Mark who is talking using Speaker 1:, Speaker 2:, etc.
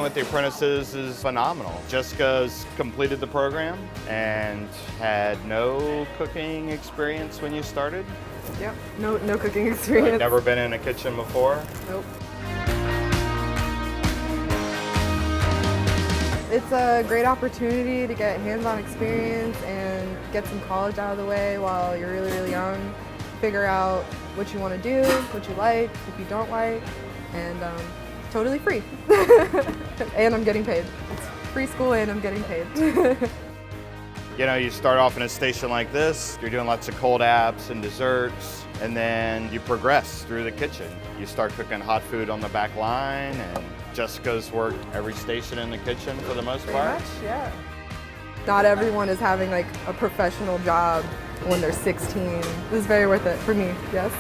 Speaker 1: with the Apprentices is phenomenal. Jessica's completed the program and had no cooking experience when you started.
Speaker 2: Yep, no cooking experience.
Speaker 1: Like, never been in a kitchen before?
Speaker 2: Nope. It's a great opportunity to get hands-on experience and get some college out of the way while you're really, really young. Figure out what you want to do, what you like, what you don't like, and totally free. And I'm getting paid. It's free school and I'm getting paid.
Speaker 1: You know, you start off in a station like this, you're doing lots of cold apps and desserts, and then you progress through the kitchen. You start cooking hot food on the back line, and Jessica's worked every station in the kitchen for the most part.
Speaker 2: Pretty much, yeah. Not everyone is having like a professional job when they're 16. This is very worth it for me, yes.